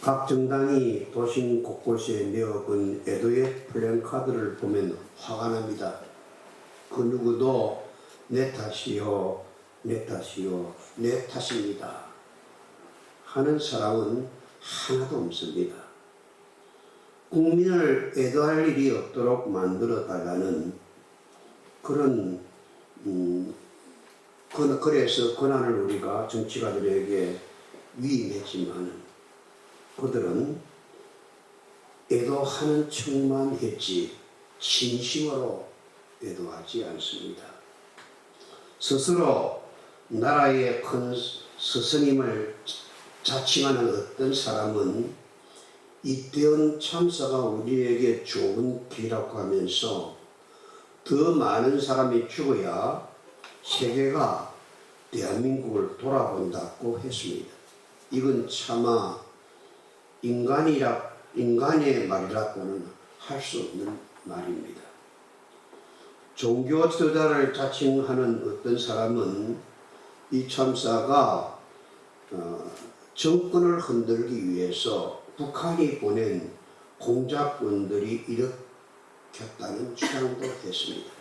각 정당이 도심 곳곳에 내어본 애도의 플랜카드를 보면 화가 납니다. 그 누구도 내 탓이요, 내 탓이요, 내 탓입니다 하는 사람은 하나도 없습니다. 국민을 애도할 일이 없도록 만들어 달라는 그래서 권한을 우리가 정치가들에게 위임했지만 그들은 애도하는 척만 했지 진심으로 애도하지 않습니다. 스스로 나라의 큰 스승임을 자칭하는 어떤 사람은 이태원 참사가 우리에게 좋은 기회라고 하면서 더 많은 사람이 죽어야 세계가 대한민국을 돌아본다고 했습니다. 이건 차마 인간의 말이라고는 할 수 없는 말입니다. 종교 지도자를 자칭하는 어떤 사람은 이 참사가 정권을 흔들기 위해서 북한이 보낸 공작원들이 일으켰다는 주장도 했습니다.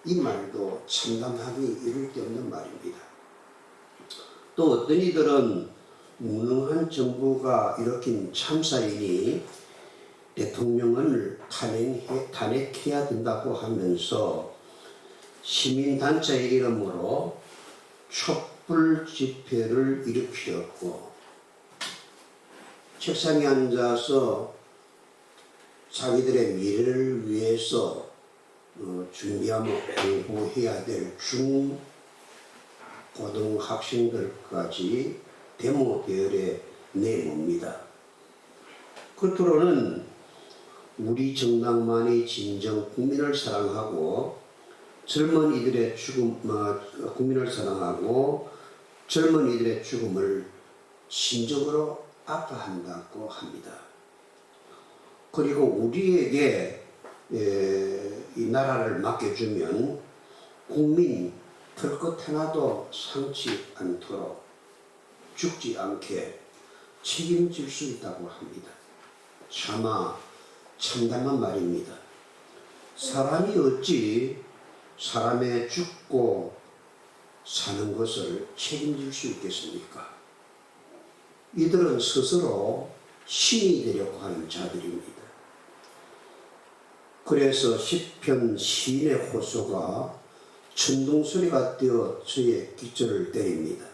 이 말도 참담하기 이를 데 없는 말입니다. 또 어떤 이들은 무능한 정부가 일으킨 참사이니 대통령을 탄핵해야 된다고 하면서 시민단체의 이름으로 촛불 집회를 일으켰고 책상에 앉아서 자기들의 미래를 위해서 준비하며 공부해야 될 중고등학생들까지 데모 대열에 내뭅니다. 겉으로는 우리 정당만이 진정 국민을 사랑하고 젊은이들의 죽음을 심적으로 아파한다고 합니다. 그리고 우리에게 이 나라를 맡겨주면 국민 털끝 하나도 상치 않도록 죽지 않게 책임질 수 있다고 합니다. 차마 참담한 말입니다. 사람이 어찌 사람의 죽고 사는 것을 책임질 수 있겠습니까? 이들은 스스로 신이 되려고 하는 자들입니다. 그래서 시편 시인의 호소가 천둥소리가 되어 저의 깃절을 때립니다.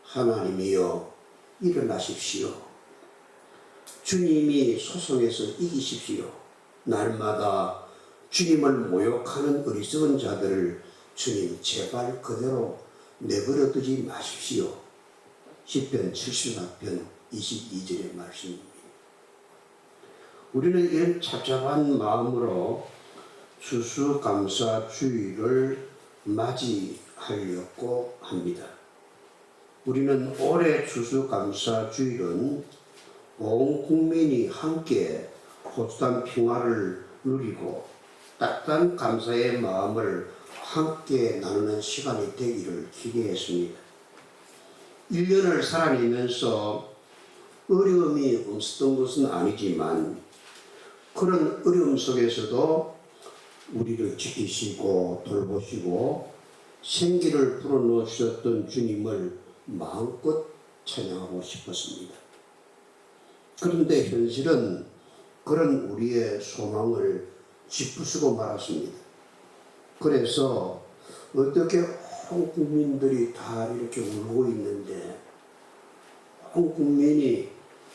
하나님이여 일어나십시오. 주님이 소송에서 이기십시오. 날마다 주님을 모욕하는 어리석은 자들을 주님 제발 그대로 내버려 두지 마십시오. 시편 74편 22절의 말씀입니다. 우리는 이런 착잡한 마음으로 추수감사주의를 맞이하려고 합니다. 우리는 올해 추수감사주일은 온 국민이 함께 호수단 평화를 누리고 따뜻한 감사의 마음을 함께 나누는 시간이 되기를 기대했습니다. 1년을 살아내면서 어려움이 없었던 것은 아니지만 그런 어려움 속에서도 우리를 지키시고 돌보시고 생기를 불어넣으셨던 주님을 마음껏 찬양하고 싶었습니다. 그런데 현실은 그런 우리의 소망을 짚부수고 말았습니다. 그래서 어떻게 온 국민들이 다 이렇게 울고 있는데 온 국민이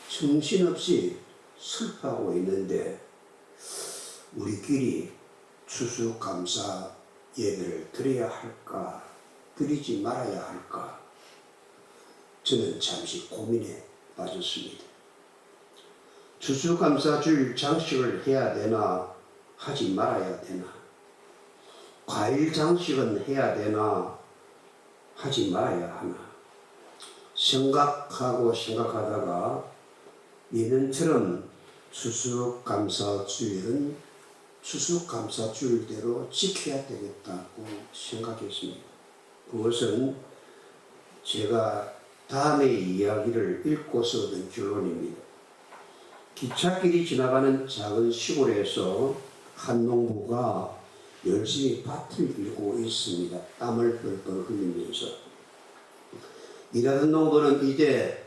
정신없이 슬퍼하고 있는데 우리끼리 추수감사 예배를 드려야 할까 드리지 말아야 할까 저는 잠시 고민에 빠졌습니다. 추수감사주일 장식을 해야 되나 하지 말아야 되나, 과일 장식은 해야 되나 하지 말아야 하나 생각하다가 예년처럼 추수감사주일은 추수감사주일대로 지켜야 되겠다고 생각했습니다. 그것은 제가 다음의 이야기를 읽고서 얻은 결론입니다. 기찻길이 지나가는 작은 시골에서 한 농부가 열심히 밭을 일고 있습니다. 땀을 뻘뻘 흘리면서. 일하던 농부는 이제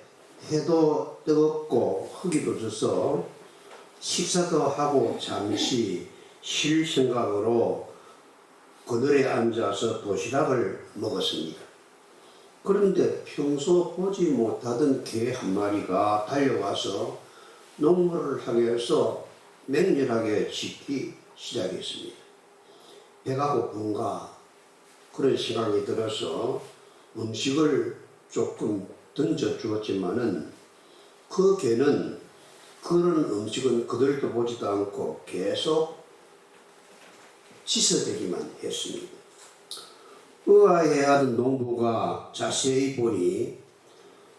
해도 뜨겁고 흙이도 져서 식사도 하고 잠시 쉴 생각으로 그늘에 앉아서 도시락을 먹었습니다. 그런데 평소 보지 못하던 개 한 마리가 달려와서 농부를 향해서 맹렬하게 짖기 시작했습니다. 배가 고픈가 그런 생각이 들어서 음식을 조금 던져 주었지만은 그 개는 그런 음식은 그들도 보지도 않고 계속 씻어대기만 했습니다. 의아해하던 농부가 자세히 보니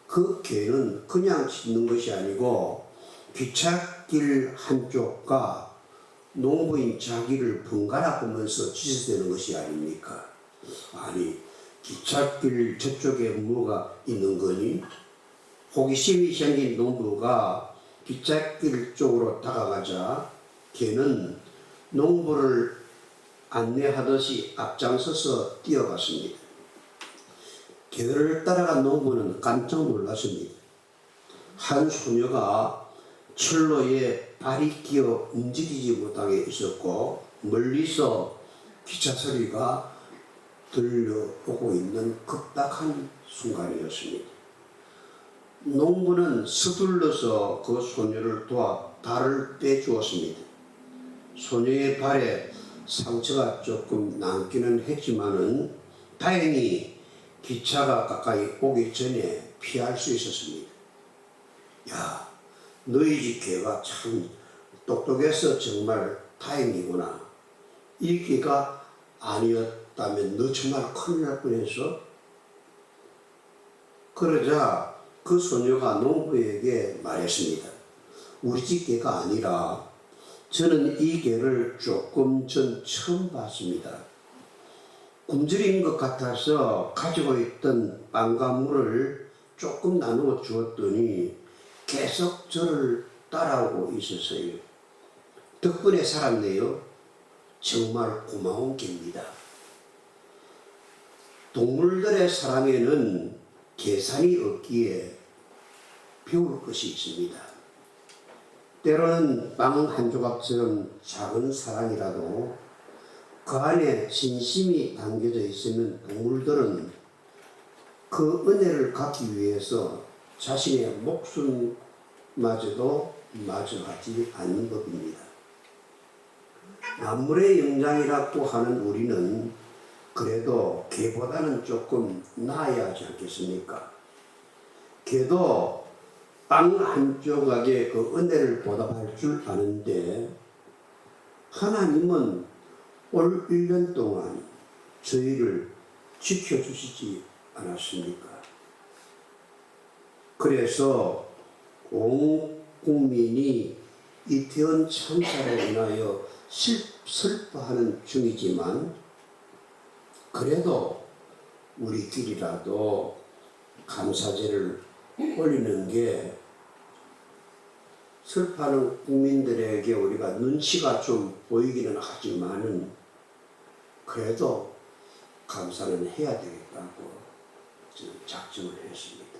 그 개는 그냥 짖는 것이 아니고 기찻길 한쪽과 농부인 자기를 번갈아 보면서 짖어대는 것이 아닙니까? 아니, 기찻길 저쪽에 뭐가 있는 거니? 호기심이 생긴 농부가 기찻길 쪽으로 다가가자 개는 농부를 안내하듯이 앞장서서 뛰어갔습니다. 개를 따라간 농부는 깜짝 놀랐습니다. 한 소녀가 철로에 발이 끼어 움직이지 못하게 있었고 멀리서 기차 소리가 들려오고 있는 급박한 순간이었습니다. 농부는 서둘러서 그 소녀를 도와 발을 빼주었습니다. 소녀의 발에 상처가 조금 남기는 했지만은 다행히 기차가 가까이 오기 전에 피할 수 있었습니다. 야, 너희 집 개가 참 똑똑해서 정말 다행이구나. 이 개가 아니었다면 너 정말 큰일 날 뻔했어. 그러자 그 소녀가 농부에게 말했습니다. 우리 집 개가 아니라 저는 이 개를 조금 전 처음 봤습니다. 굶주린 것 같아서 가지고 있던 빵과 물을 조금 나누어 주었더니 계속 저를 따라오고 있었어요. 덕분에 살았네요. 정말 고마운 개입니다. 동물들의 사랑에는 계산이 없기에 배울 것이 있습니다. 때로는 빵 한 조각처럼 작은 사랑이라도 그 안에 진심이 담겨져 있으면 동물들은 그 은혜를 갖기 위해서 자신의 목숨마저도 마저하지 않는 법입니다. 만물의 영장이라고 하는 우리는 그래도 개보다는 조금 나아야 하지 않겠습니까? 개도 빵 한 조각에 그 은혜를 보답할 줄 아는데 하나님은 올 1년 동안 저희를 지켜주시지 않았습니까? 그래서 온 국민이 이태원 참사로 인하여 슬퍼하는 중이지만 그래도 우리끼리라도 감사제를 올리는 게 슬퍼하는 국민들에게 우리가 눈치가 좀 보이기는 하지만은 그래도 감사는 해야 되겠다고 저는 작정을 했습니다.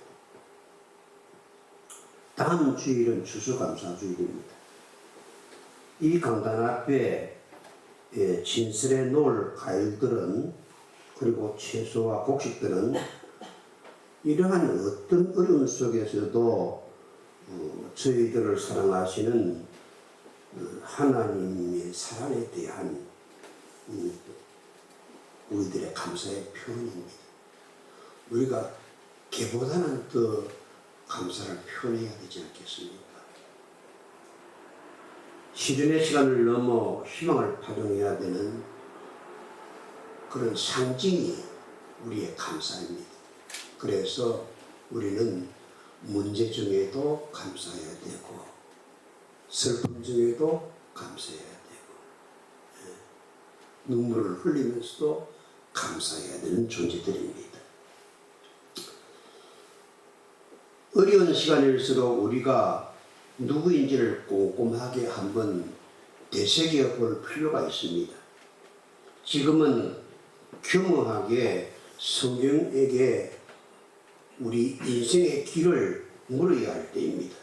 다음 주일은 추수감사주일입니다. 이 강단 앞에 진설에 놓을 과일들은 그리고 채소와 곡식들은 이러한 어떤 어려움 속에서도 저희들을 사랑하시는 하나님의 사랑에 대한 우리들의 감사의 표현입니다. 우리가 개보다는 더 감사를 표현해야 되지 않겠습니까? 시련의 시간을 넘어 희망을 파동해야 되는 그런 상징이 우리의 감사입니다. 그래서 우리는 문제 중에도 감사해야 되고 슬픔 중에도 감사해야 되고 눈물을 흘리면서도 감사해야 되는 존재들입니다. 어려운 시간일수록 우리가 누구인지를 꼼꼼하게 한번 되새겨 볼 필요가 있습니다. 지금은 겸허하게 성경에게 우리 인생의 길을 물어야 할 때입니다.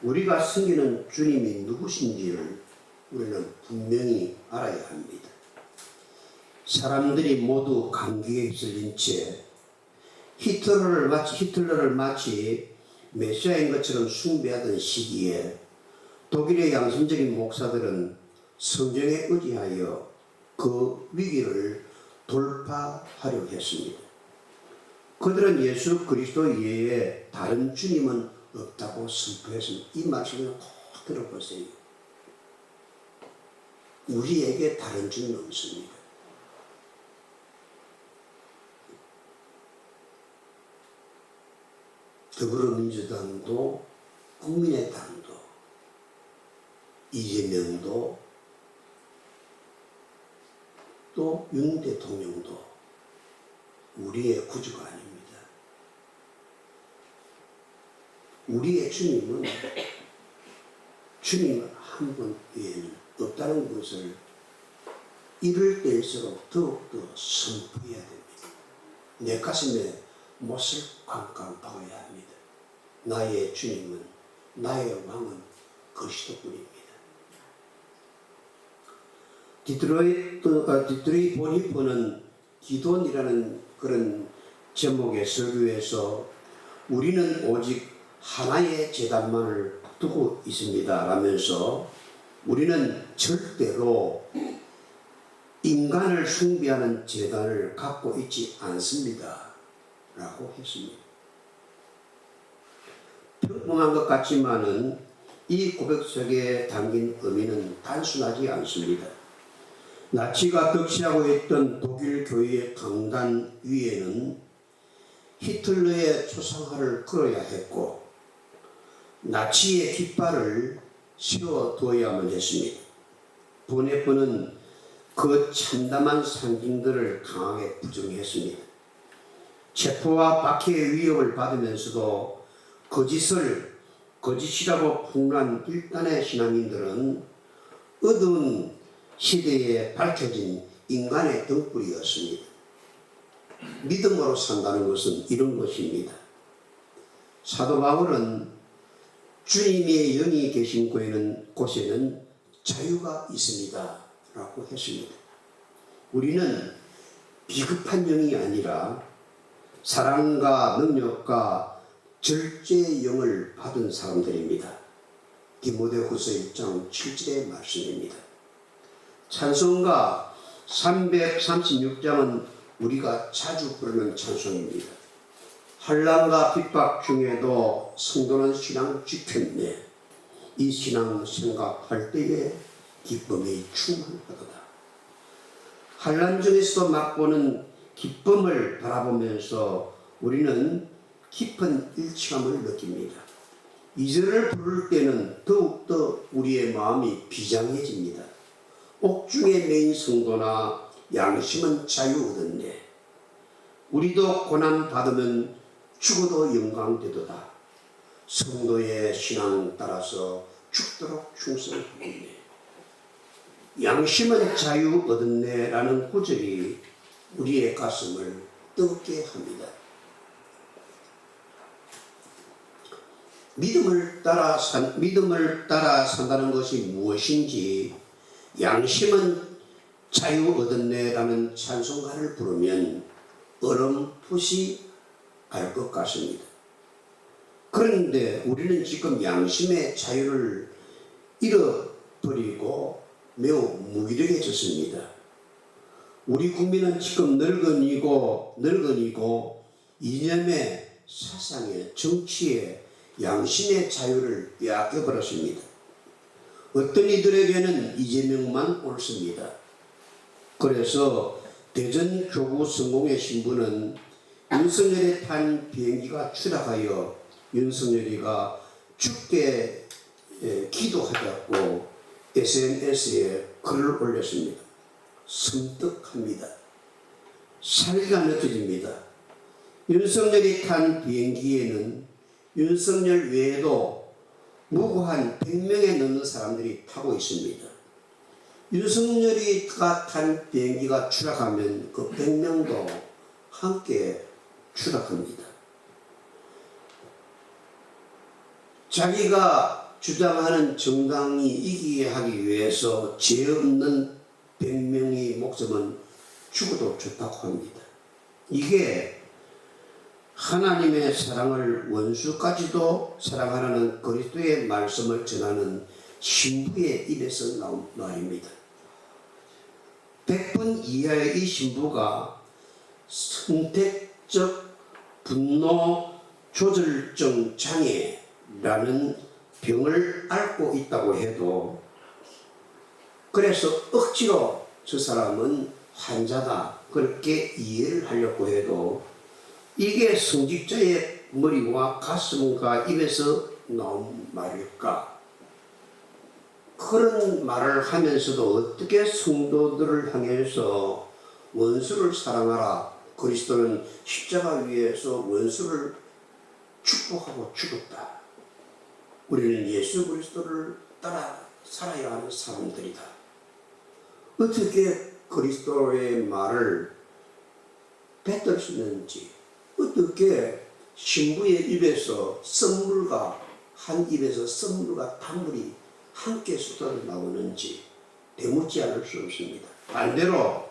우리가 섬기는 주님이 누구신지를 우리는 분명히 알아야 합니다. 사람들이 모두 감기에 휩쓸린 채 히틀러를 마치 메시아인 것처럼 숭배하던 시기에 독일의 양심적인 목사들은 성경에 의지하여 그 위기를 돌파하려 했습니다. 그들은 예수 그리스도 이외에 다른 주님은 없다고 선포했습니다. 이 말씀을 꼭 들어보세요. 우리에게 다른 주님 없습니다. 더불어민주당도 국민의당도 이재명도 또 윤 대통령도 우리의 구주가 아닙니다. 우리의 주님은 주님 한 분 외에는 없다는 것을 이럴 때일수록 더욱더 선포해야 됩니다. 내 가슴에 못을 꽝꽝 박아야 합니다. 나의 주님은, 나의 왕은 그리스도뿐입니다. 디트로이 보니퍼는 기도원이라는 그런 제목의 설교에서 우리는 오직 하나의 제단만을 두고 있습니다 라면서 우리는 절대로 인간을 숭배하는 제단을 갖고 있지 않습니다 라고 했습니다. 평범한 것 같지만은 이 고백 속에 담긴 의미는 단순하지 않습니다. 나치가 득세하고 있던 독일 교회의 강단 위에는 히틀러의 초상화를 걸어야 했고 나치의 깃발을 세워두어야만 했습니다. 보네퍼는 그 참담한 상징들을 강하게 부정했습니다. 체포와 박해의 위협을 받으면서도 거짓이라고 폭로한 일단의 신앙인들은 어두운 시대에 밝혀진 인간의 등불이었습니다. 믿음으로 산다는 것은 이런 것입니다. 사도 바울은 주님의 영이 계신 곳에는 자유가 있습니다 라고 했습니다. 우리는 비급한 영이 아니라 사랑과 능력과 절제의 영을 받은 사람들입니다. 디모데후서 1장 7절의 말씀입니다. 찬송가 336장은 우리가 자주 부르는 찬송입니다. 환난과 핍박 중에도 성도는 신앙 지켰네. 이 신앙 생각할 때에 기쁨이 충만하도다. 환난 중에서도 맛보는 기쁨을 바라보면서 우리는 깊은 일치감을 느낍니다. 이 절을 부를 때는 더욱더 우리의 마음이 비장해집니다. 옥중에 매인 성도나 양심은 자유 얻었네. 우리도 고난 받으면 죽어도 영광되도다. 성도의 신앙 따라서 죽도록 충성하겠네. 양심은 자유 얻었네 라는 구절이 우리의 가슴을 뜨겁게 합니다. 믿음을 따라 산다는 것이 무엇인지 양심은 자유 얻었네 라는 찬송가를 부르면 어렴풋이 알 것 같습니다. 그런데 우리는 지금 양심의 자유를 잃어버리고 매우 무기력해졌습니다. 우리 국민은 지금 늙은이고 이념의 사상의 정치의 양심의 자유를 빼앗겨버렸습니다. 어떤 이들에게는 이재명만 옳습니다. 그래서 대전 교구 성공의 신부는 윤석열이 탄 비행기가 추락하여 윤석열이가 죽게 기도하자고 SNS에 글을 올렸습니다. 섬뜩합니다. 살기가 느껴집니다. 윤석열이 탄 비행기에는 윤석열 외에도 무고한 100명에 넘는 사람들이 타고 있습니다. 윤석열이가 탄 비행기가 추락하면 그 100명도 함께 추락합니다. 자기가 주장하는 정당이 이기게 하기 위해서 죄 없는 100명의 목숨은 죽어도 좋다고 합니다. 이게 하나님의 사랑을 원수까지도 사랑하라는 그리스도의 말씀을 전하는 신부의 입에서 나온 말입니다. 100분 이하의 이 신부가 선택적 분노 조절증 장애라는 병을 앓고 있다고 해도, 그래서 억지로 저 사람은 환자다 그렇게 이해를 하려고 해도, 이게 성직자의 머리와 가슴과 입에서 나온 말일까? 그런 말을 하면서도 어떻게 성도들을 향해서 원수를 사랑하라, 그리스도는 십자가 위에서 원수를 축복하고 죽었다, 우리는 예수 그리스도를 따라 살아야 하는 사람들이다, 어떻게 그리스도의 말을 뱉을 수 있는지, 어떻게 신부의 입에서 썩물과 한 입에서 썩물과 단물이 함께 쏟아져 나오는지 되묻지 않을 수 없습니다. 반대로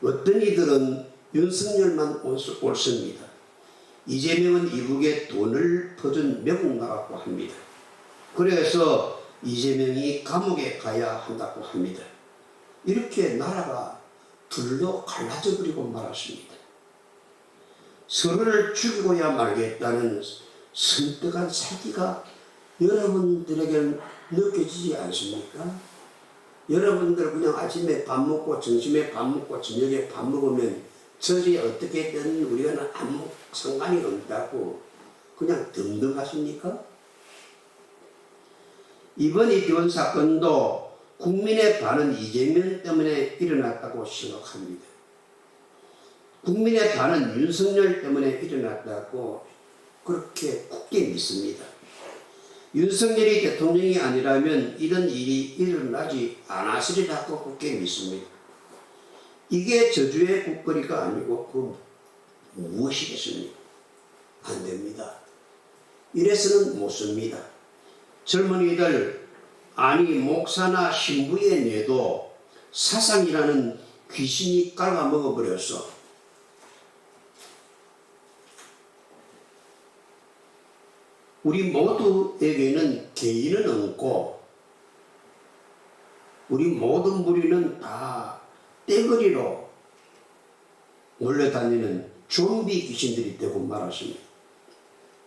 어떤 이들은 윤석열만 옳습니다. 이재명은 이북에 돈을 퍼준 매국노라고 합니다. 그래서 이재명이 감옥에 가야 한다고 합니다. 이렇게 나라가 둘로 갈라져 버리고 말았습니다. 서로를 죽이고야 말겠다는 선택한 사기가 여러분들에게 느껴지지 않습니까? 여러분들 그냥 아침에 밥 먹고 점심에 밥 먹고 저녁에 밥 먹으면 저리 어떻게든 우리가 아무 상관이 없다고 그냥 덤덤하십니까? 이번 이태원 사건도 국민의 반은 이재명 때문에 일어났다고 생각합니다. 국민의 반은 윤석열 때문에 일어났다고 그렇게 굳게 믿습니다. 윤석열이 대통령이 아니라면 이런 일이 일어나지 않았으리라고 굳게 믿습니다. 이게 저주의 국거리가 아니고 그 무엇이겠습니까? 안 됩니다. 이래서는 못 씁니다. 젊은이들, 아니 목사나 신부의 뇌도 사상이라는 귀신이 깔아먹어버렸어. 우리 모두에게는 개인은 없고 우리 모든 무리는 다 떼거리로 몰려다니는 좀비 귀신들이 되고 말았습니다.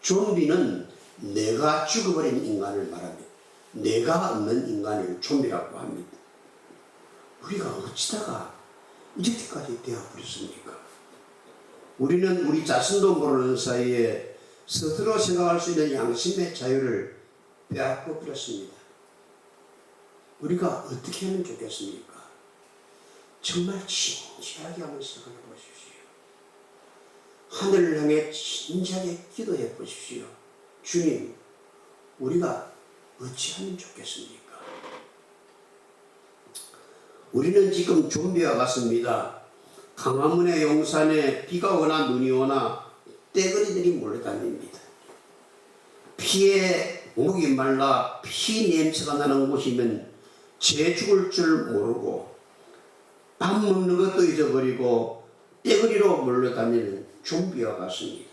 좀비는 내가 죽어버린 인간을 말합니다. 내가 없는 인간을 좀비라고 합니다. 우리가 어찌다가 이렇게까지 되어버렸습니까? 우리는 우리 자신도 모르는 사이에 스스로 생각할 수 있는 양심의 자유를 빼앗고 버렸습니다. 우리가 어떻게 하면 좋겠습니까? 정말 진지하게 한번 생각해 보십시오. 하늘을 향해 진지하게 기도해 보십시오. 주님, 우리가 어찌하면 좋겠습니까? 우리는 지금 좀비와 같습니다. 강화문의 용산에 비가 오나 눈이 오나 떼거리들이 몰려다닙니다. 피에 목이 말라 피 냄새가 나는 곳이면 재 죽을 줄 모르고 밥 먹는 것도 잊어버리고 떼거리로 몰려다니는 좀비와 같습니다.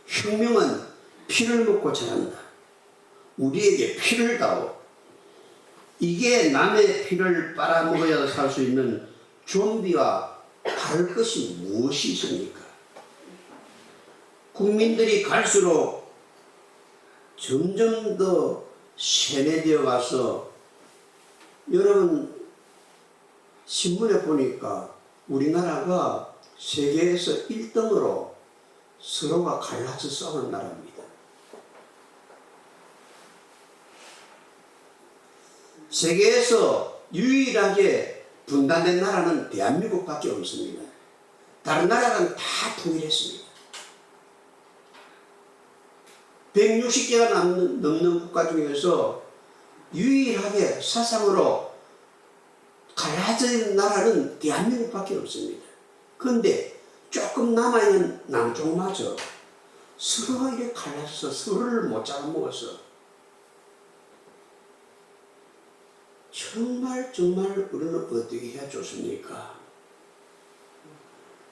혁명은 피를 먹고 자란다. 우리에게 피를 다오. 이게 남의 피를 빨아먹어야 살 수 있는 좀비와 다를 것이 무엇이 있습니까? 국민들이 갈수록 점점 더 세뇌되어 가서, 여러분 신문에 보니까 우리나라가 세계에서 1등으로 서로가 갈라서 싸우는 나라입니다. 세계에서 유일하게 분단된 나라는 대한민국밖에 없습니다. 다른 나라는 다 통일했습니다. 160개가 넘는 국가 중에서 유일하게 사상으로 갈라진 나라는 대한민국밖에 없습니다. 그런데 조금 남아있는 남쪽마저 서로 이렇게 갈라져서 서로를 못 잡아먹어서 정말 우리는 어떻게 해야 좋습니까?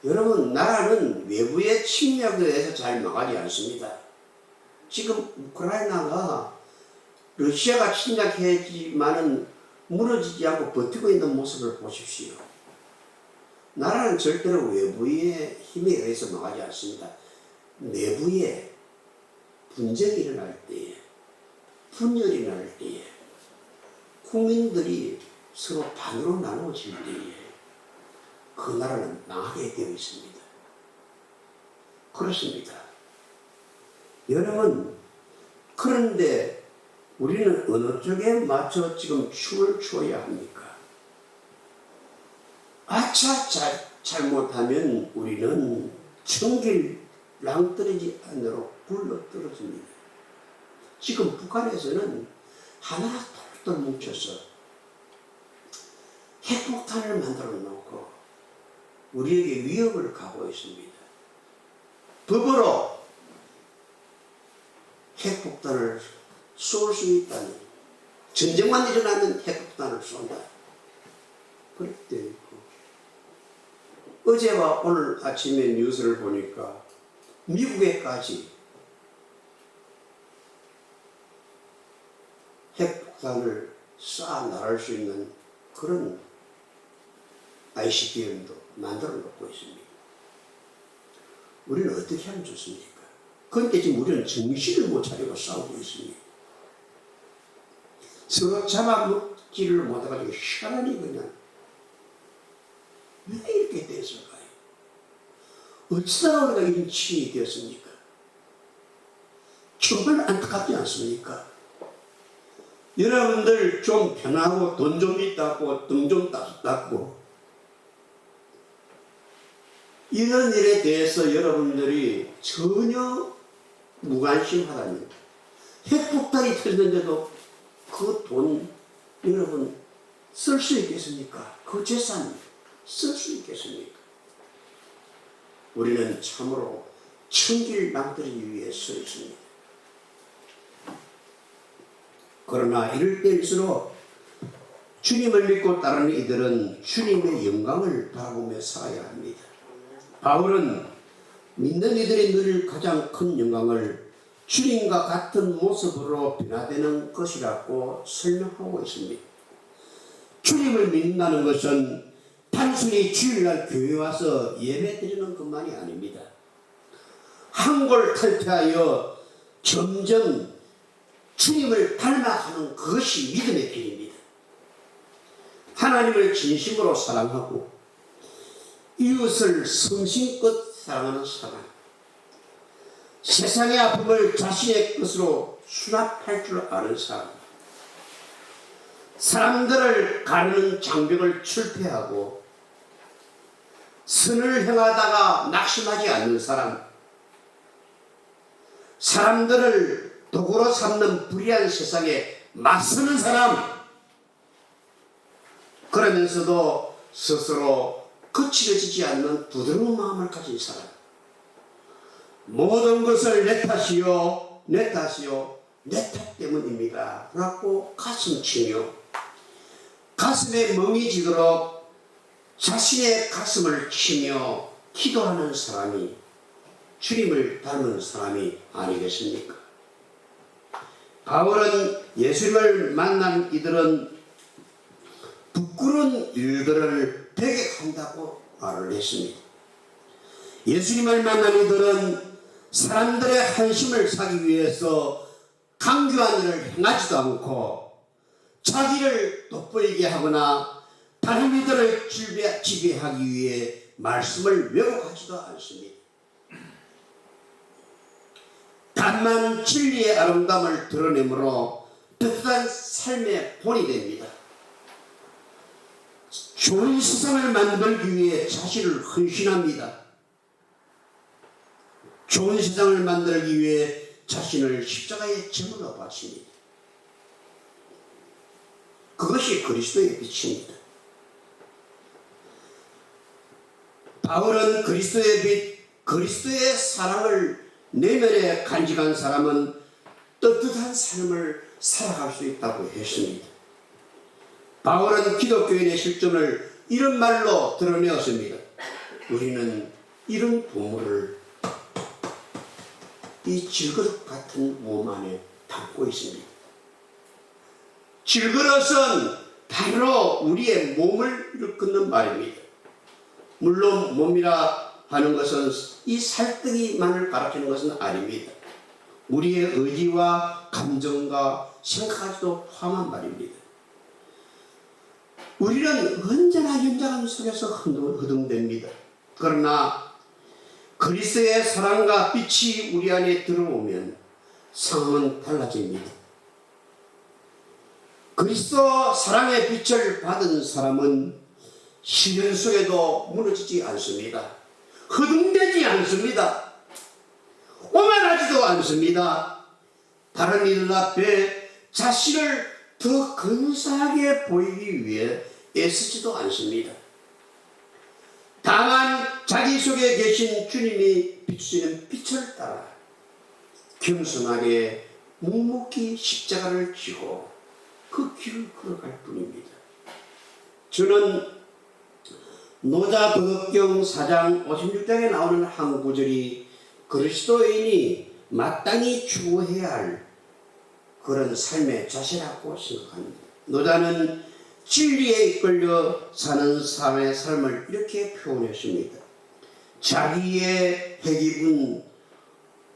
여러분, 나라는 외부의 침략에 의해서 잘 망하지 않습니다. 지금 우크라이나가 러시아가 침략했지만은 무너지지 않고 버티고 있는 모습을 보십시오. 나라는 절대로 외부의 힘에 의해서 망하지 않습니다. 내부에 분쟁이 일어날 때에, 분열이 일어날 때에, 국민들이 서로 반으로 나누어질 때에 그 나라는 망하게 되어 있습니다. 그렇습니다. 여러분, 그런데 우리는 어느 쪽에 맞춰 지금 춤을 춰야 합니까? 아차 잘못하면 우리는 청길 낭떠러지 안으로 굴러 떨어집니다. 지금 북한에서는 하나 똘똘 뭉쳐서 핵폭탄을 만들어 놓고 우리에게 위협을 가고 있습니다. 법으로 핵폭탄을 쏠 수 있다니, 전쟁만 일어나면 핵폭탄을 쏜다. 그렇게 있고, 어제와 오늘 아침에 뉴스를 보니까 미국에까지 핵폭탄을 쏴 나갈 수 있는 그런 ICBM도 만들어 놓고 있습니다. 우리는 어떻게 하면 좋습니까? 그런데 지금 우리는 정신을 못 차리고 싸우고 있습니다. 서로 잡아먹지를 못해가지고 시간이 그냥 왜 이렇게 됐을까요? 어찌다가 우리가 이런 취이 되었습니까? 정말 안타깝지 않습니까? 여러분들 좀 편하고 돈 좀 있다고 등 좀 닦고 이런 일에 대해서 여러분들이 전혀 무관심하다면 핵폭탄이 터졌는데도 그 돈 여러분 쓸 수 있겠습니까? 그 재산 쓸 수 있겠습니까? 우리는 참으로 천길 낭떠러지 위에 서 있습니다. 그러나 이럴 때일수록 주님을 믿고 따르는 이들은 주님의 영광을 바라보며 살아야 합니다. 바울은 믿는 이들이 누릴 가장 큰 영광을 주님과 같은 모습으로 변화되는 것이라고 설명하고 있습니다. 주님을 믿는다는 것은 단순히 주일날 교회 와서 예배 드리는 것만이 아닙니다. 한골탈퇴하여 점점 주님을 닮아가는 그것이 믿음의 길입니다. 하나님을 진심으로 사랑하고 이웃을 성심껏 사랑하는 사람, 세상의 아픔을 자신의 것으로 수납할 줄 아는 사람, 사람들을 가르는 장벽을 철폐하고 선을 행하다가 낙심하지 않는 사람, 사람들을 도구로 삼는 불의한 세상에 맞서는 사람, 그러면서도 스스로 거칠어지지 않는 부드러운 마음을 가진 사람, 모든 것을 내 탓이요, 내 탓이요, 내 탓 때문입니다 라고 가슴치며 가슴에 멍이 지도록 자신의 가슴을 치며 기도하는 사람이 주님을 닮은 사람이 아니겠습니까? 바울은 예수님을 만난 이들은 부끄러운 일들을 배격한다고 말을 했습니다. 예수님을 만난 이들은 사람들의 한심을 사기 위해서 강교한 일을 행하지도 않고 자기를 돋보이게 하거나 다른 이들을 지배하기 위해 말씀을 왜곡하지도 않습니다. 다만 진리의 아름다움을 드러내므로 뜻한 삶의 본이 됩니다. 좋은 세상을 만들기 위해 자신을 헌신합니다. 좋은 세상을 만들기 위해 자신을 십자가에 제물로 바칩니다. 그것이 그리스도의 빛입니다. 바울은 그리스도의 빛, 그리스도의 사랑을 내면에 간직한 사람은 떳떳한 삶을 살아갈 수 있다고 했습니다. 바울은 기독교인의 실존을 이런 말로 드러내었습니다. 우리는 이런 보물을 이 질그릇 같은 몸 안에 담고 있습니다. 질그릇은 바로 우리의 몸을 일컫는 말입니다. 물론 몸이라 하는 것은 이 살뜨기만을 가리키는 것은 아닙니다. 우리의 의지와 감정과 생각까지도 포함한 말입니다. 우리는 언제나 연장함 속에서 허둥댑니다. 그러나 그리스도의 사랑과 빛이 우리 안에 들어오면 상황은 달라집니다. 그리스도 사랑의 빛을 받은 사람은 시련 속에도 무너지지 않습니다. 허둥대지 않습니다. 오만하지도 않습니다. 다른 이들 앞에 자신을 더 근사하게 보이기 위해 애쓰지도 않습니다. 다만 자기 속에 계신 주님이 비추시는 빛을 따라 겸손하게 묵묵히 십자가를 지고 그 길을 걸어갈 뿐입니다. 저는 노자도덕경 4장 56장에 나오는 한 구절이 그리스도인이 마땅히 추구해야 할 그런 삶의 자세라고 생각합니다. 노자는 진리에 이끌려 사는 사람의 삶을 이렇게 표현했습니다. 자기의 핵입은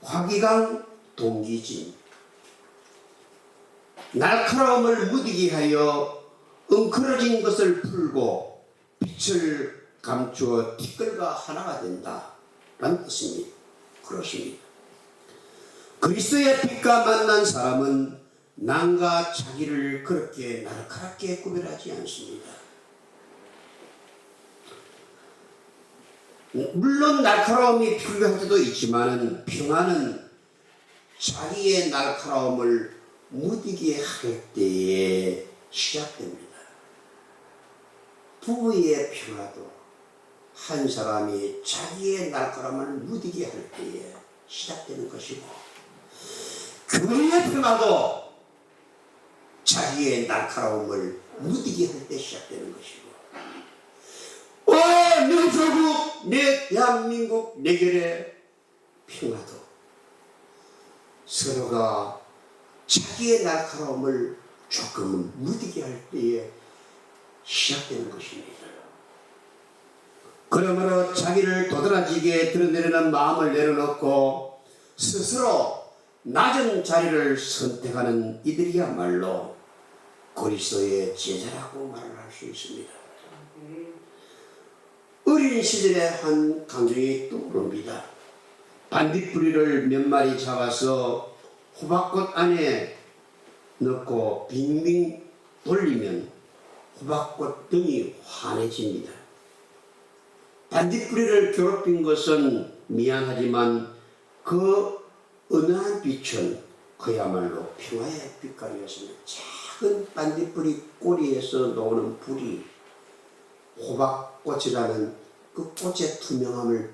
화기강 동기진, 날카로움을 무디게 하여 엉클어진 것을 풀고 빛을 감추어 티끌과 하나가 된다 라는 뜻입니다. 그렇습니다. 그리스도의 빛과 만난 사람은 남과 자기를 그렇게 날카롭게 구별하지 않습니다. 물론 날카로움이 필요할 때도 있지만 평화는 자기의 날카로움을 무디게 할 때에 시작됩니다. 부부의 평화도 한 사람이 자기의 날카로움을 무디게 할 때에 시작되는 것이고, 교회의 평화도 자기의 날카로움을 무디게 할 때 시작되는 것이고, 내 조국, 내 대한민국, 내 결의 평화도 서로가 자기의 날카로움을 조금 무디게 할 때에 시작되는 것입니다. 그러므로 자기를 도드라지게 드러내려는 마음을 내려놓고 스스로 낮은 자리를 선택하는 이들이야말로 그리스도의 제자라고 말을 할 수 있습니다. 어린 시절에 한 감정이 떠오릅니다. 반딧불이를 몇 마리 잡아서 호박꽃 안에 넣고 빙빙 돌리면 호박꽃 등이 환해집니다. 반딧불이를 괴롭힌 것은 미안하지만 그 은하한 빛은 그야말로 평화의 빛깔이었습니다. 작은 반딧불이 꼬리에서 나오는 불이 호박꽃이라는 그 꽃의 투명함을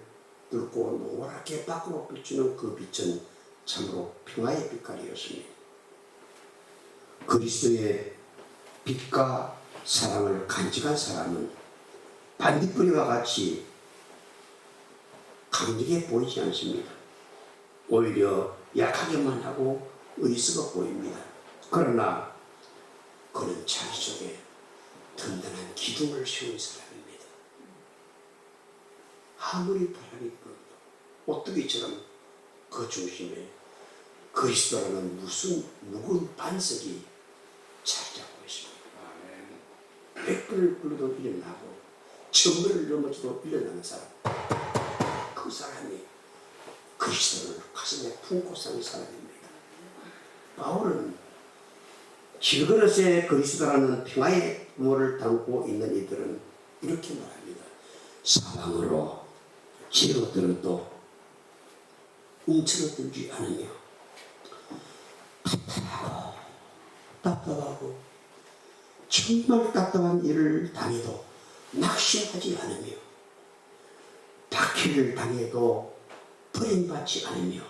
뚫고 노랗게 밖으로 비추는 그 빛은 참으로 평화의 빛깔이었습니다. 그리스도의 빛과 사랑을 간직한 사람은 반딧불이와 같이 강력해 보이지 않습니다. 오히려 약하게만 하고 의스가 보입니다. 그러나 그는 자기 속에 든든한 기둥을 세운 사람입니다. 아무리 바람이 불어도 오뚜기처럼 그 중심에 그리스도라는 무슨 묵은 반석이 자리 잡고 있습니다. 백불을 불러도 일어나고 천불을 넘어져도 일어나는 사람, 그 사람이 그리스도를 가슴에 품고 사는 사람입니다. 바울은 질그릇에 그리스도라는 평화의 부모를 담고 있는 이들은 이렇게 말합니다. 사방으로 치러들어도 움츠러들지 않으며 답답하고 정말 답답한 일을 당해도 낙심하지 않으며 박해를 당해도 버림받지 않으며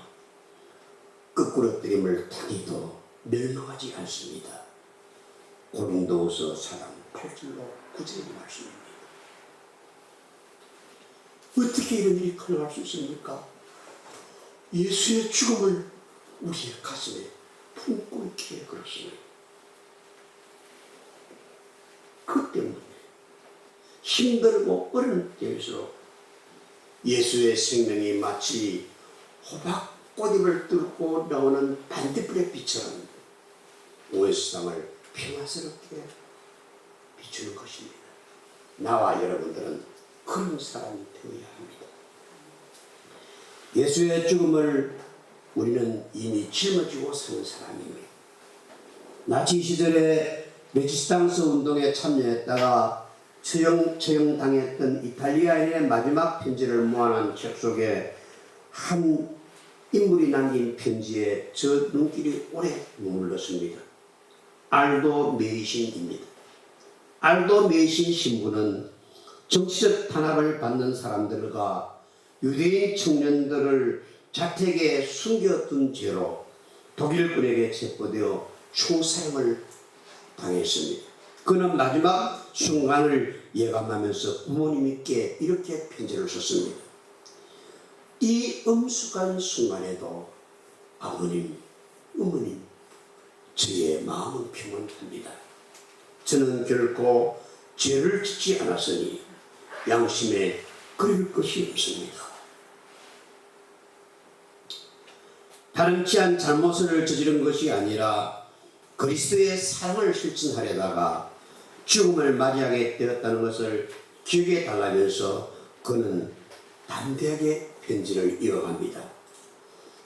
끄꾸러뜨림을 당해도 멸망하지 않습니다. 고린도후서 4장 8절로 9절의 말씀입니다. 어떻게 이런 일이 가능할 수 있습니까? 예수의 죽음을 우리의 가슴에 품고 있기에 그렇습니다. 그 때문에 힘들고 어려운 때일수록 예수의 생명이 마치 호박 꽃잎을 뚫고 나오는 반딧불의 빛처럼 온 세상을 평화스럽게 비추는 것입니다. 나와 여러분들은 그런 사람이 되어야 합니다. 예수의 죽음을 우리는 이미 짊어지고 사는 사람입니다. 나치 시절에 레지스탕스 운동에 참여했다가 처형당했던 이탈리아인의 마지막 편지를 모아놓은 책 속에 한 인물이 남긴 편지에 저 눈길이 오래 머물렀습니다. 알도 메이신입니다. 알도 메이신 신부는 정치적 탄압을 받는 사람들과 유대인 청년들을 자택에 숨겨둔 죄로 독일군에게 체포되어 총사형을 당했습니다. 그는 마지막 순간을 예감하면서 부모님께 이렇게 편지를 썼습니다. 이 엄숙한 순간에도 아버님, 어머님, 저의 마음은 평온합니다. 저는 결코 죄를 짓지 않았으니 양심에 그릴 것이 없습니다. 다름치 않은 잘못을 저지른 것이 아니라 그리스도의 사랑을 실천하려다가 죽음을 맞이하게 되었다는 것을 기억해 달라면서 그는 담대하게 편지를 이어갑니다.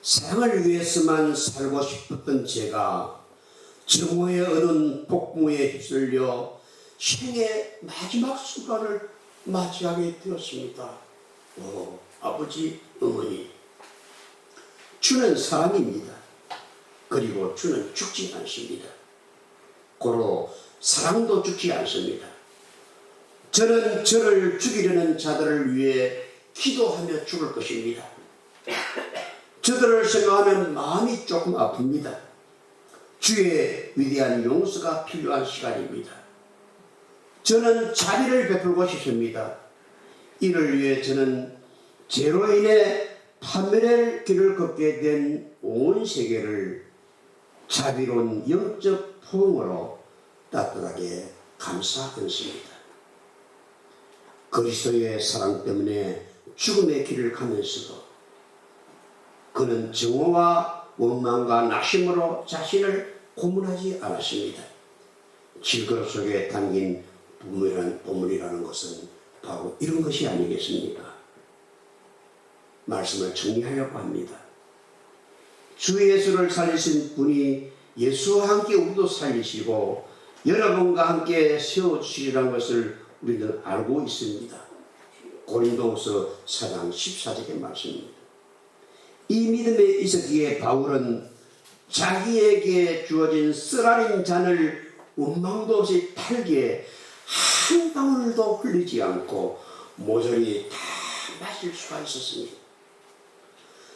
사랑을 위해서만 살고 싶었던 제가 정오에 얻은 폭풍에 휩쓸려 생의 마지막 순간을 맞이하게 되었습니다. 아버지, 어머니, 주는 사람입니다. 그리고 주는 죽지 않습니다. 고로 사랑도 죽지 않습니다. 저는 저를 죽이려는 자들을 위해 기도하며 죽을 것입니다. 저들을 생각하면 마음이 조금 아픕니다. 주의 위대한 용서가 필요한 시간입니다. 저는 자비를 베풀고 싶습니다. 이를 위해 저는 죄로 인해 파멸의 길을 걷게 된 온 세계를 자비로운 영적 포옹으로 따뜻하게 감싸 안습니다. 그리스도의 사랑 때문에 죽음의 길을 가면서도 그는 증오와 원망과 낙심으로 자신을 고문하지 않았습니다. 질거 속에 담긴 보물이라는 것은 바로 이런 것이 아니겠습니까? 말씀을 정리하려고 합니다. 주 예수를 살리신 분이 예수와 함께 우리도 살리시고 여러분과 함께 세워주시리라는 것을 우리는 알고 있습니다. 고린도후서 4장 14절의 말씀입니다. 이 믿음에 있었기에 바울은 자기에게 주어진 쓰라린 잔을 원망도 없이 탈기에 한 방울도 흘리지 않고 모조리 다 마실 수가 있었습니다.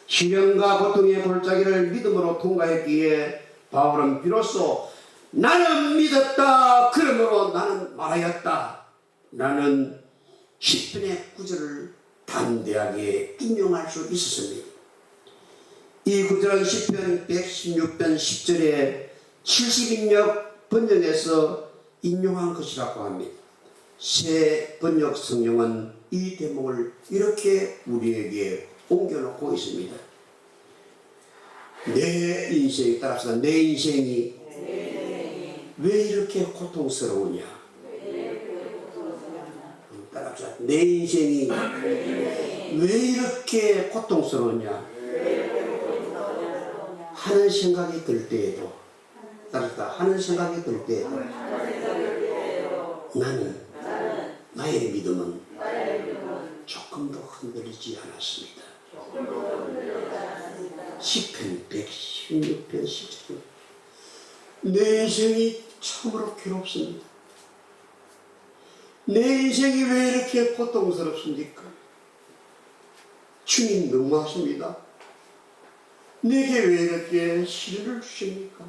시련과 고통의 골짜기를 믿음으로 통과했기에 바울은 비로소 나는 믿었다, 그러므로 나는 말하였다, 나는 시편의 구절을 담대하게 인용할 수 있었습니다. 이 구절은 시편 116편 10절에 70인역 번역에서 인용한 것이라고 합니다. 새 번역 성경은 이 대목을 이렇게 우리에게 옮겨놓고 있습니다. 내 인생이, 따라서 내 인생이 왜 이렇게 고통스러우냐? 따라서 내 인생이 왜 이렇게 고통스러우냐? 하는 생각이 들 때에도, 따라서 하는 생각이 들 때에도 나는 나의 믿음은 조금도 흔들리지 않았습니다. 시편 116편 10절 내 인생이 참으로 괴롭습니다. 내 인생이 왜 이렇게 고통스럽습니까? 주님 너무하십니다. 내게 왜 이렇게 시련을 주십니까?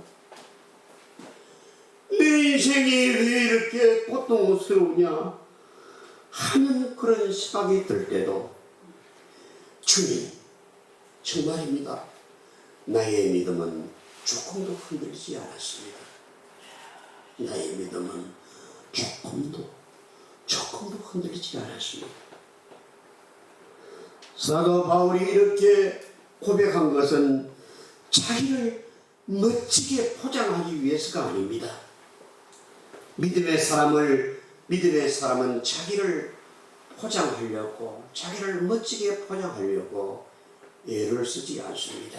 내 인생이 왜 이렇게 고통스러우냐 하는 그런 생각이 들 때도 주님 정말입니다. 나의 믿음은 조금도 흔들리지 않았습니다. 나의 믿음은 조금도 흔들리지 않았습니다. 사도 바울이 이렇게 고백한 것은 자기를 멋지게 포장하기 위해서가 아닙니다. 믿음의 사람은 자기를 포장하려고, 자기를 멋지게 포장하려고 애를 쓰지 않습니다.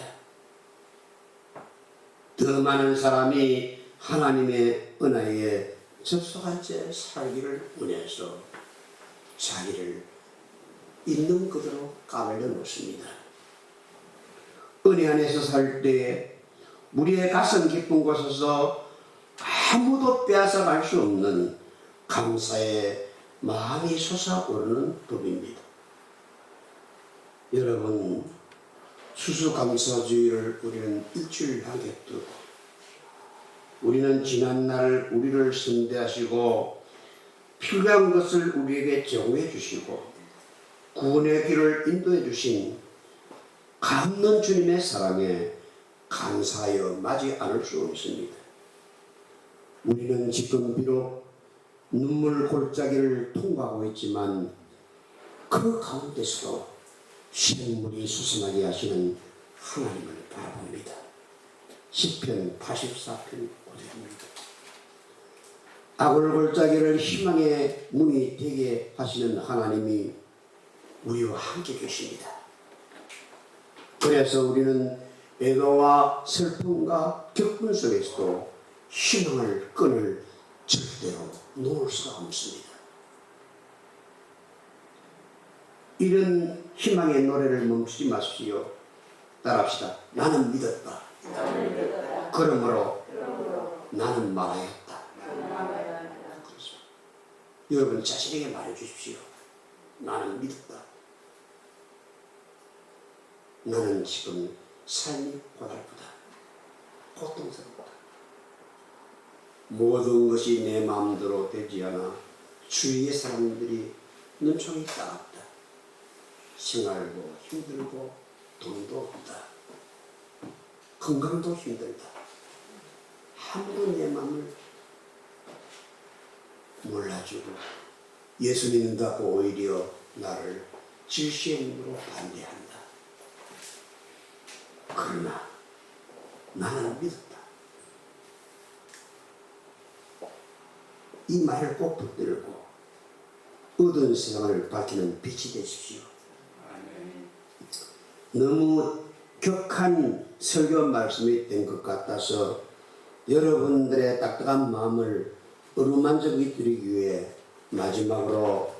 더 많은 사람이 하나님의 은혜에 접속한 채 살기를 원해서 자기를 있는 그대로 까발려 놓습니다. 은혜 안에서 살 때 우리의 가슴 깊은 곳에서 아무도 빼앗아갈 수 없는 감사의 마음이 솟아오르는 법입니다. 여러분, 수수감사주의를 우리는 일주일 하게 두고 우리는 지난날 우리를 선대하시고 필요한 것을 우리에게 제공해 주시고 구원의 길을 인도해 주신 감는 주님의 사랑에 감사하여 맞이 않을 수 없습니다. 우리는 지금 비록 눈물 골짜기를 통과하고 있지만 그 가운데서도 샘물이 솟아나게 하시는 하나님을 바라봅니다. 시편 84편 5절입니다. 악을 골짜기를 희망의 문이 되게 하시는 하나님이 우리와 함께 계십니다. 그래서 우리는 애도와 슬픔과 격분 속에서도 희망을 끈을 절대로 놓을 수가 없습니다. 이런 희망의 노래를 멈추지 마십시오. 따라합시다. 나는 믿었다. 그러므로 나는 말하였다. 여러분 자신에게 말해주십시오. 나는 믿었다. 나는 지금 삶이 고달프다. 고통스럽다. 모든 것이 내 마음대로 되지 않아 주위의 사람들이 눈총이 따갑다. 생활도 힘들고 돈도 없다. 건강도 힘들다. 아무도 내 마음을 몰라주고 예수 믿는다고 오히려 나를 질시행으로 반대한다. 그러나 나는 믿었다. 이 말을 꼭 붙들고 얻은 세상을 밝히는 빛이 되십시오. 너무 격한 설교 말씀이 된 것 같아서 여러분들의 딱딱한 마음을 어루만져 드리기 위해 마지막으로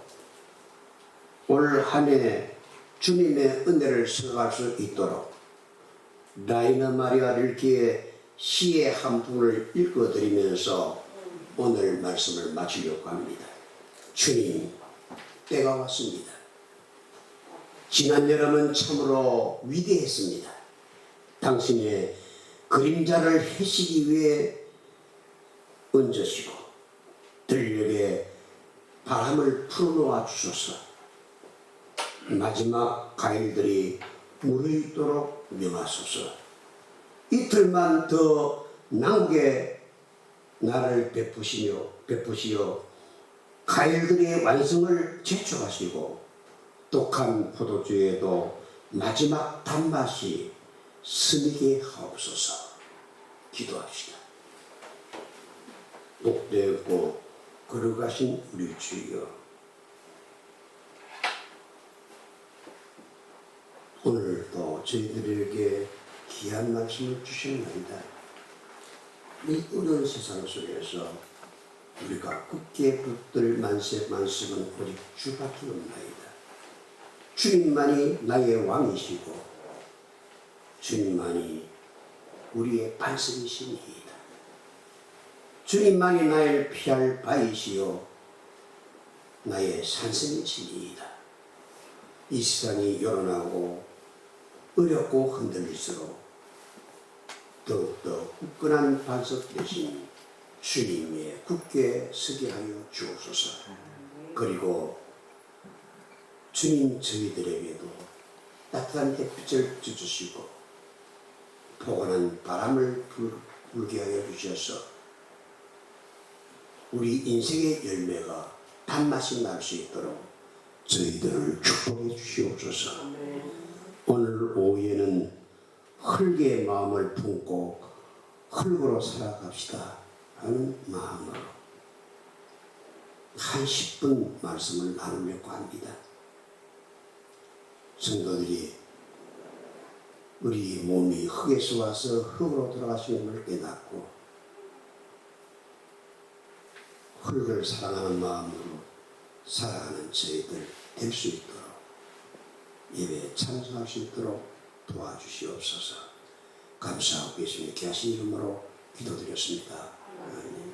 올 한 해 주님의 은혜를 생각할 수 있도록 라이너 마리아 릴키의 시의 한 부분을 읽어드리면서 오늘 말씀을 마치려고 합니다. 주님, 때가 왔습니다. 지난 여름은 참으로 위대했습니다. 당신의 그림자를 해시기 위해 얹으시고 들녘에 바람을 풀어놓아 주소서. 마지막 가일들이 무르익도록 명하소서. 이틀만 더 남게 나를 베푸시어 가일들의 완성을 재촉하시고 독한 포도주에도 마지막 단맛이 스미게 하옵소서. 기도합시다. 복되고 걸어가신 우리 주여, 오늘도 저희들에게 귀한 말씀을 주셨나이다. 이 어려운 세상 속에서 우리가 굳게 붙들 만석은 오직 주밖에 없나이다. 주님만이 나의 왕이시고 주님만이 우리의 반석이시니이다. 주님만이 나를 피할 바이시요 나의 산성이시니이다. 이 세상이 요란하고 어렵고 흔들릴수록 더욱더 굳건한 반석 대신 주님의 굳게 서게 하여 주옵소서. 그리고 주님 저희들에게도 따뜻한 햇빛을 주시고 포근한 바람을 불게 하여 주셔서 우리 인생의 열매가 단맛이 날 수 있도록 저희들을 축복해 주시옵소서. 오늘 오후에는 흙의 마음을 품고 흙으로 살아갑시다 하는 마음으로 한 10분 말씀을 나누려고 합니다. 성도들이 우리 몸이 흙에서 와서 흙으로 돌아가시는 걸 깨닫고 흙을 사랑하는 마음으로 살아가는 저희들 될 수 있도록 예배에 참석할 수 있도록 도와주시옵소서. 감사하고 예수님께 하신 이름으로 기도드렸습니다. 아멘.